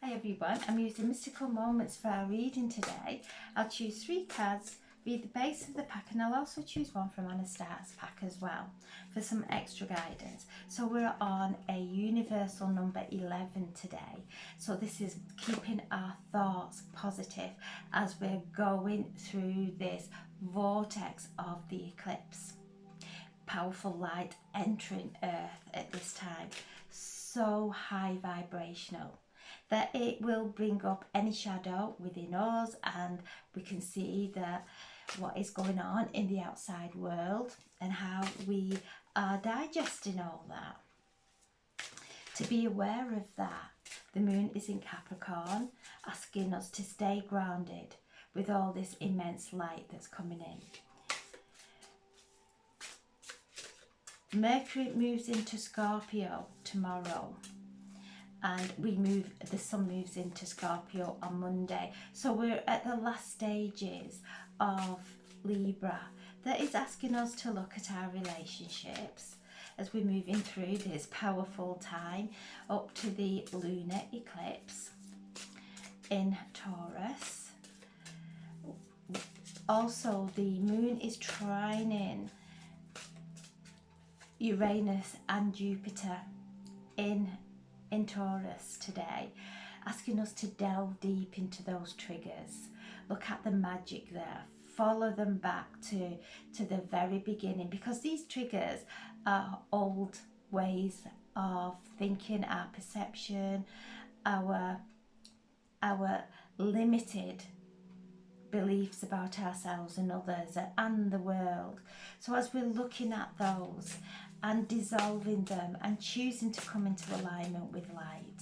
Hi everyone, I'm using Mystical Moments for our reading today. I'll choose 3 cards, read the base of the pack, and I'll also choose one from Anasta's pack as well for some extra guidance. So we're on a universal number 11 today. So this is keeping our thoughts positive as we're going through this vortex of the eclipse. Powerful light entering Earth at this time, so high vibrational that it will bring up any shadow within us, and we can see that what is going on in the outside world and how we are digesting all that. To be aware of that, the moon is in Capricorn, asking us to stay grounded with all this immense light that's coming in. Mercury moves into Scorpio tomorrow, and the sun moves into Scorpio on Monday. So we're at the last stages of Libra. That is asking us to look at our relationships as we're moving through this powerful time up to the lunar eclipse in Taurus. Also, the moon is trining Uranus and Jupiter in Taurus today, asking us to delve deep into those triggers. Look at the magic there. Follow them back to the very beginning, because these triggers are old ways of thinking, our perception, our limited beliefs about ourselves and others and the world. So as we're looking at those and dissolving them and choosing to come into alignment with light,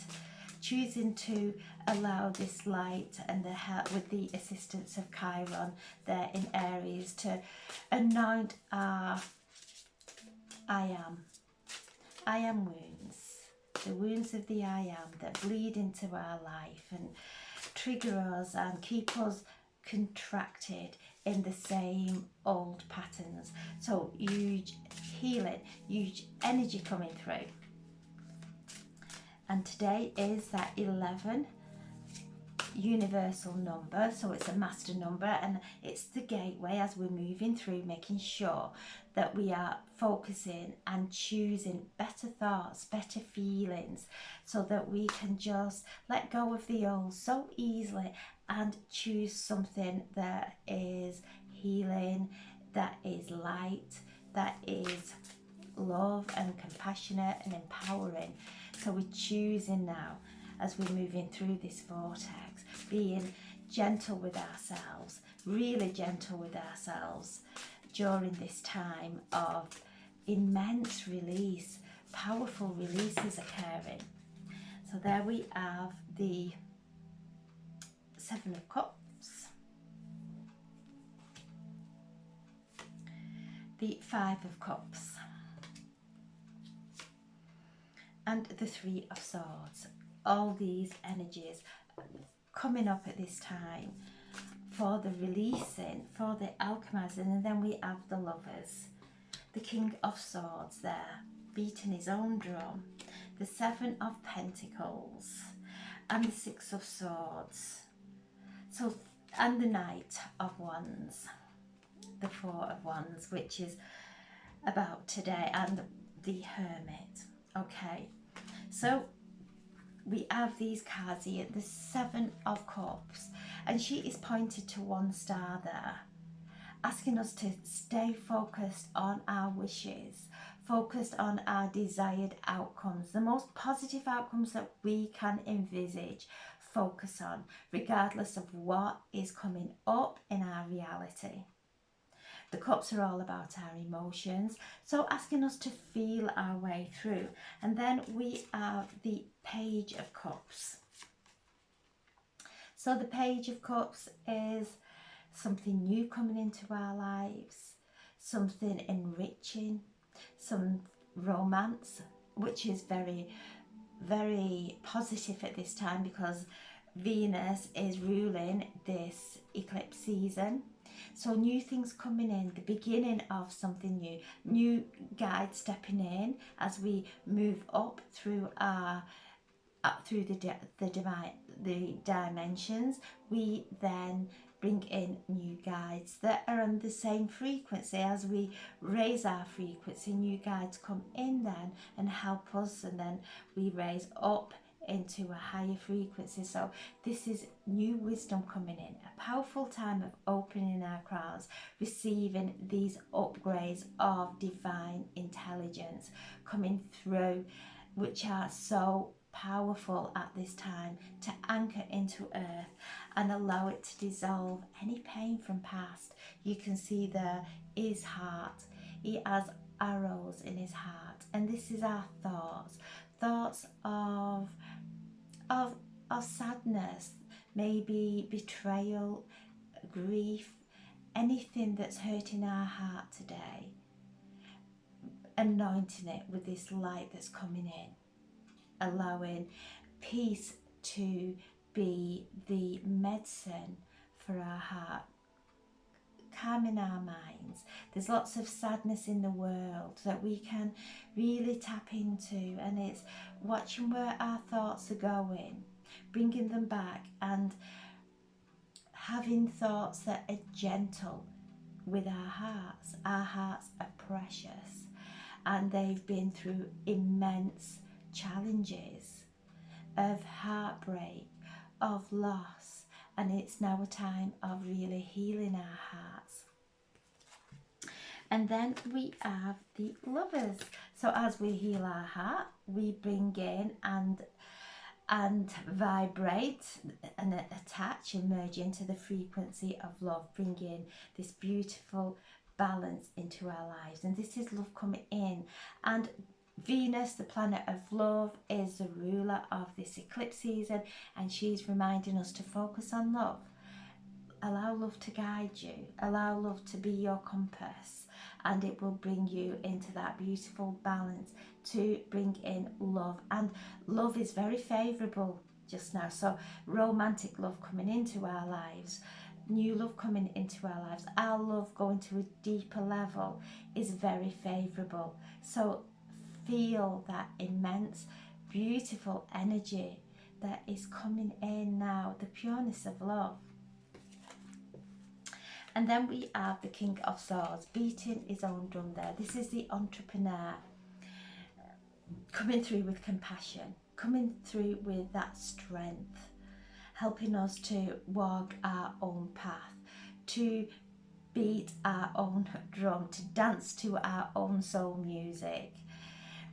choosing to allow this light and the help with the assistance of Chiron there in Aries to anoint our I am wounds, the wounds of the I am that bleed into our life and trigger us and keep us contracted in the same old patterns. So huge healing, huge energy coming through. And today is that 11 universal number, so it's a master number, and it's the gateway as we're moving through, making sure that we are focusing and choosing better thoughts, better feelings, so that we can just let go of the old so easily and choose something that is healing, that is light, that is love and compassionate and empowering. So we're choosing now, as we're moving through this vortex, being gentle with ourselves, really gentle with ourselves during this time of immense release, powerful releases occurring. So there we have the 7 of Cups, the 5 of Cups, and the 3 of Swords. All these energies coming up at this time for the releasing, for the alchemizing. And then we have the Lovers, the King of Swords there, beating his own drum, the 7 of Pentacles, and the 6 of Swords. So, and the Knight of Wands, the 4 of Wands, which is about today, and the Hermit. Okay, so we have these cards here, the 7 of Cups, and she is pointed to one star there, asking us to stay focused on our wishes, focused on our desired outcomes, the most positive outcomes that we can envisage. Focus on, regardless of what is coming up in our reality. The cups are all about our emotions, so asking us to feel our way through. And then we have the Page of Cups. So the Page of Cups is something new coming into our lives, something enriching, some romance, which is very, very positive at this time, because Venus is ruling this eclipse season. So new things coming in, the beginning of something new, new guides stepping in as we move up through our up through the dimensions, we then bring in new guides that are on the same frequency. As we raise our frequency, new guides come in then and help us, and then we raise up into a higher frequency. So this is new wisdom coming in, a powerful time of opening our crowns, receiving these upgrades of divine intelligence coming through, which are so powerful at this time to anchor into earth and allow it to dissolve any pain from past. You can see there his heart, he has arrows in his heart, and this is our thoughts of sadness, maybe betrayal, grief, anything that's hurting our heart today, anointing it with this light that's coming in, allowing peace to be the medicine for our heart, calming our minds. There's lots of sadness in the world that we can really tap into, and it's watching where our thoughts are going, bringing them back, and having thoughts that are gentle with our hearts. Our hearts are precious, and they've been through immense challenges of heartbreak, of loss, and it's now a time of really healing our hearts. And then we have the Lovers. So as we heal our heart, we bring in and vibrate and attach and merge into the frequency of love, bring in this beautiful balance into our lives. And this is love coming in, and Venus, the planet of love, is the ruler of this eclipse season, and she's reminding us to focus on love. Allow love to guide you, allow love to be your compass, and it will bring you into that beautiful balance to bring in love. And love is very favourable just now, so romantic love coming into our lives, new love coming into our lives, our love going to a deeper level is very favourable. So feel that immense beautiful energy that is coming in now, the pureness of love. And then we have the King of Swords beating his own drum there. This is the entrepreneur coming through with compassion, coming through with that strength, helping us to walk our own path, to beat our own drum, to dance to our own soul music,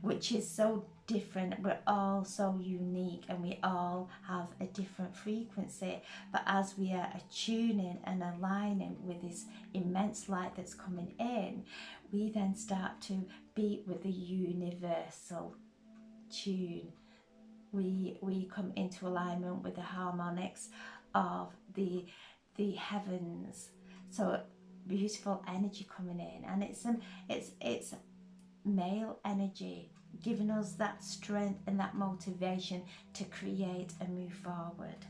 which is so different. We're all so unique and we all have a different frequency, but as we are attuning and aligning with this immense light that's coming in, we then start to beat with the universal tune. We come into alignment with the harmonics of the heavens. So beautiful energy coming in, and it's male energy giving us that strength and that motivation to create and move forward.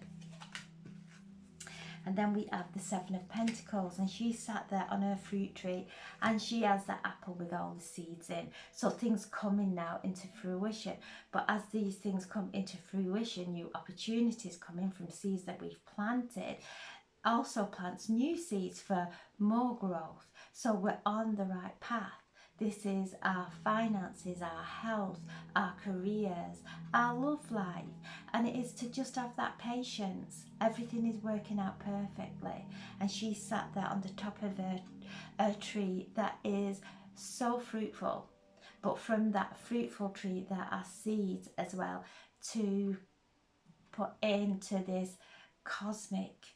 And then we have the Seven of Pentacles, and she sat there on her fruit tree, and she has the apple with all the seeds in. So things coming now into fruition. But as these things come into fruition, new opportunities come in from seeds that we've planted, also plants new seeds for more growth. So we're on the right path. This is our finances, our health, our careers, our love life. And it is to just have that patience. Everything is working out perfectly. And she sat there on the top of a tree that is so fruitful. But from that fruitful tree, there are seeds as well to put into this cosmic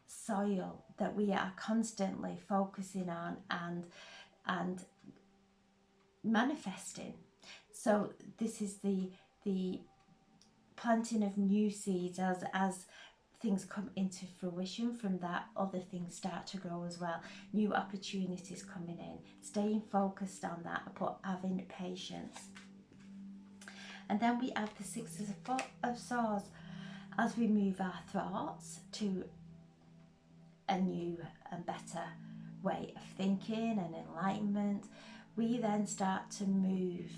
soil that we are constantly focusing on and manifesting. So this is the planting of new seeds. As things come into fruition, from that other things start to grow as well. New opportunities coming in, staying focused on that, but having patience. And then we have the Six of Swords. As we move our thoughts to a new and better way of thinking and enlightenment, we then start to move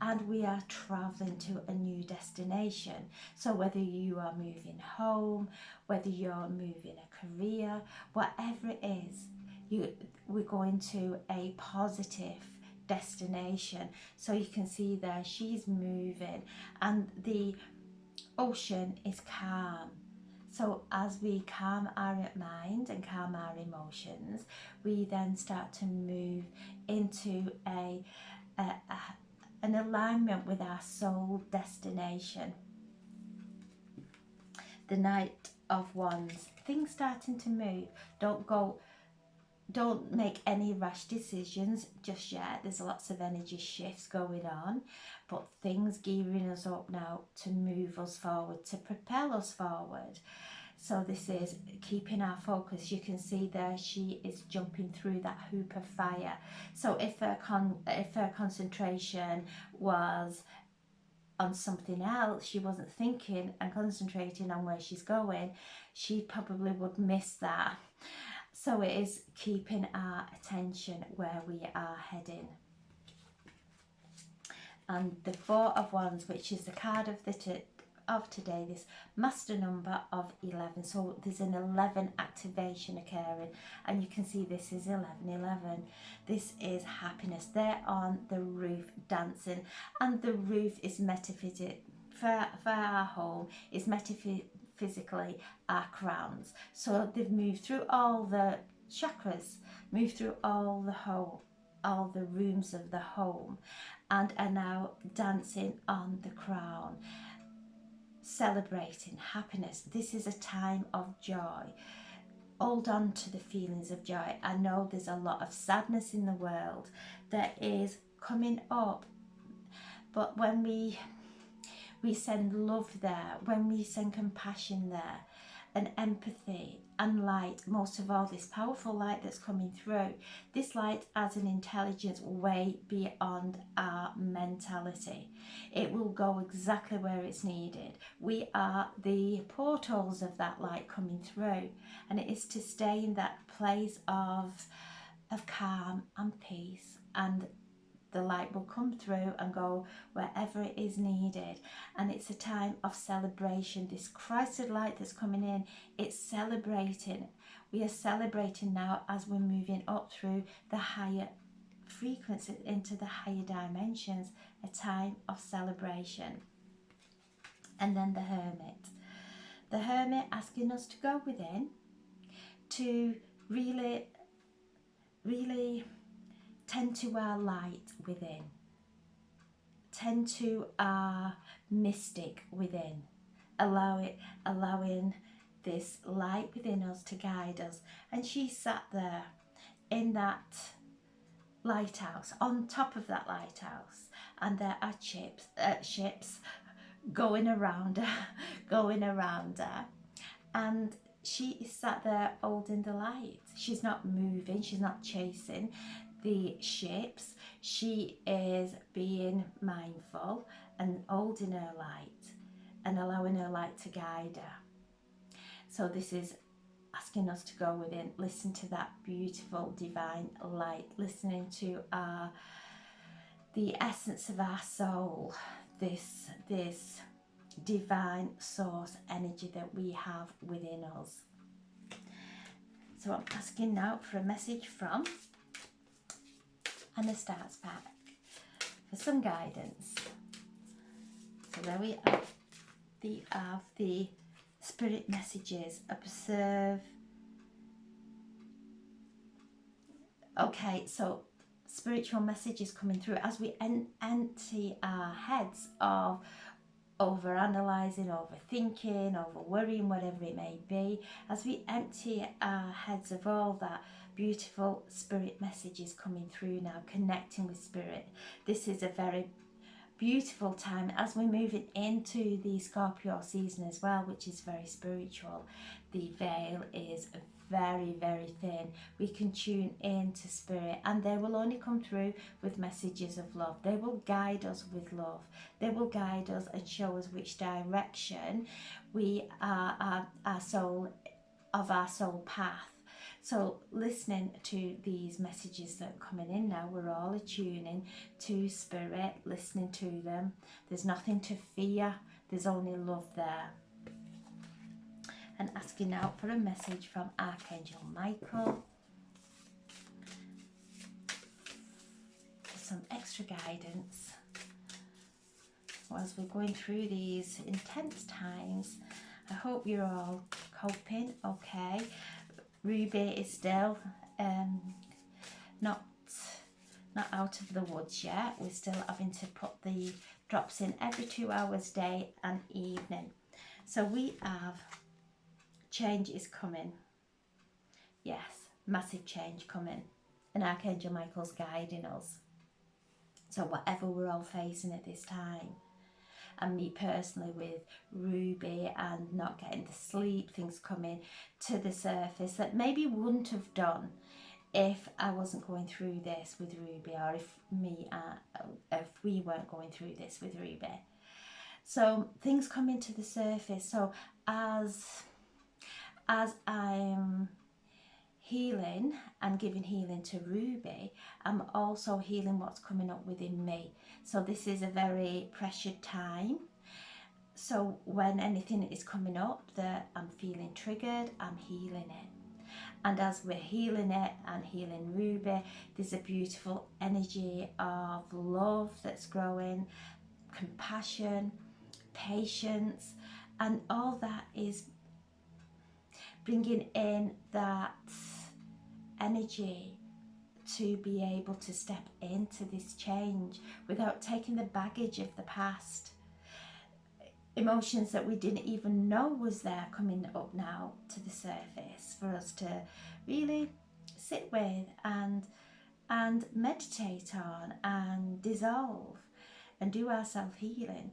and we are traveling to a new destination. So whether you are moving home, whether you're moving a career, whatever it is, we're going to a positive destination. So you can see there she's moving and the ocean is calm. So as we calm our mind and calm our emotions, we then start to move into an alignment with our soul destination. The Knight of Wands, things starting to move. Don't make any rash decisions just yet. There's lots of energy shifts going on, but things gearing us up now to move us forward, to propel us forward. So this is keeping our focus. You can see there she is jumping through that hoop of fire. So if her concentration was on something else, she wasn't thinking and concentrating on where she's going, she probably would miss that. So it is keeping our attention where we are heading. And the Four of Wands, which is the card of today, this master number of 11. So there's an 11 activation occurring, and you can see this is 1111. This is happiness. They're on the roof dancing, and the roof is metaphysic for our home is metaphysically our crowns. So they've moved through all the chakras, moved through all the rooms of the home, and are now dancing on the crown, celebrating happiness. This is a time of joy. Hold on to the feelings of joy. I know there's a lot of sadness in the world that is coming up, but when we send love there, when we send compassion there, and empathy and light, most of all this powerful light that's coming through, this light has an intelligence way beyond our mentality. It will go exactly where it's needed. We are the portals of that light coming through, and it is to stay in that place of calm and peace, and the light will come through and go wherever it is needed. And it's a time of celebration. This Christed light that's coming in, it's celebrating. We are celebrating now as we're moving up through the higher frequencies, into the higher dimensions, a time of celebration. And then the Hermit asking us to go within, to really tend to our light within, tend to our mystic within, allowing this light within us to guide us. And she sat there in that lighthouse, on top of that lighthouse, and there are ships going around her, and she is sat there holding the light. She's not moving, she's not chasing the ships. She is being mindful and holding her light and allowing her light to guide her. So this is asking us to go within, listen to that beautiful divine light, listening to the essence of our soul, this divine source energy that we have within us. So I'm asking now for a message from, and the Stars pack for some guidance. So there we are. The spirit messages. Observe. Okay, so spiritual messages coming through as we empty our heads of over analysing, overthinking, over worrying, whatever it may be. As we empty our heads of all that, beautiful spirit messages coming through now, connecting with spirit. This is a very beautiful time as we're moving into the Scorpio season as well, which is very spiritual. The veil is very, very thin. We can tune into spirit, and they will only come through with messages of love. They will guide us with love. They will guide us and show us which direction we are, our soul path. So listening to these messages that are coming in now, we're all attuning to Spirit, listening to them. There's nothing to fear, there's only love there. And asking out for a message from Archangel Michael. For some extra guidance as we're going through these intense times. I hope you're all coping okay. Ruby is still not out of the woods yet. We're still having to put the drops in every 2 hours, day and evening. So we have change is coming. Yes, massive change coming. And Archangel Michael's guiding us. So whatever we're all facing at this time, and me personally with Ruby and not getting the sleep, things coming to the surface that maybe wouldn't have done if I wasn't going through this with Ruby, or if we weren't going through this with Ruby. So things coming to the surface. So as I'm healing and giving healing to Ruby, I'm also healing what's coming up within me. So this is a very pressured time. So when anything is coming up that I'm feeling triggered, I'm healing it. And as we're healing it and healing Ruby, there's a beautiful energy of love that's growing, compassion, patience, and all that is bringing in that energy to be able to step into this change without taking the baggage of the past. Emotions that we didn't even know was there coming up now to the surface for us to really sit with and meditate on and dissolve and do our self-healing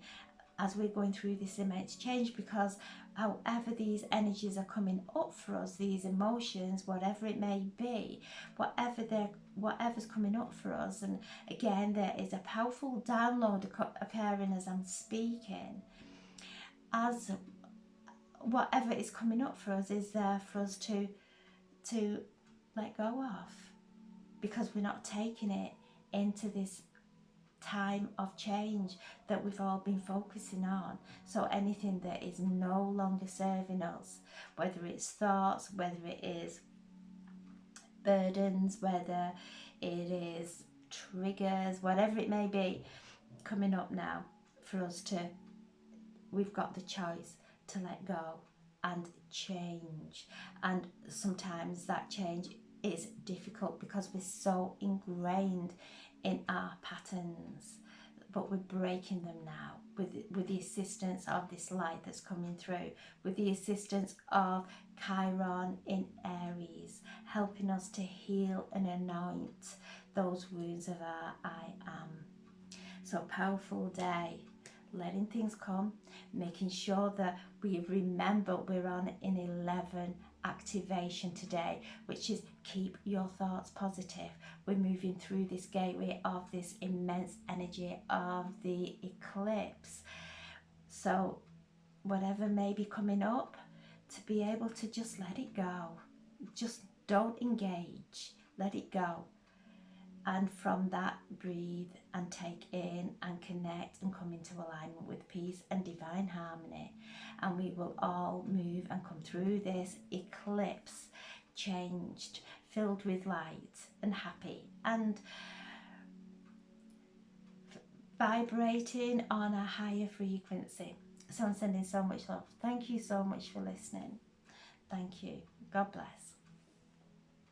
as we're going through this immense change. Because however these energies are coming up for us, these emotions, whatever it may be, whatever's coming up for us, and again there is a powerful download occurring as I'm speaking, as whatever is coming up for us is there for us to let go of, because we're not taking it into this time of change that we've all been focusing on. So anything that is no longer serving us, whether it's thoughts, whether it is burdens, whether it is triggers, whatever it may be coming up now for us to, we've got the choice to let go and change. And sometimes that change is difficult because we're so ingrained in our patterns, but we're breaking them now with the assistance of this light that's coming through, with the assistance of Chiron in Aries, helping us to heal and anoint those wounds of our I am. So powerful day, letting things come, making sure that we remember we're on an 11 activation today, which is keep your thoughts positive. We're moving through this gateway of this immense energy of the eclipse. So whatever may be coming up, to be able to just let it go. Just don't engage, let it go. And from that, breathe and take in and connect and come into alignment with peace and divine harmony. And we will all move and come through this eclipse changed, filled with light and happy and vibrating on a higher frequency. So I'm sending so much love. Thank you so much for listening. Thank you. God bless.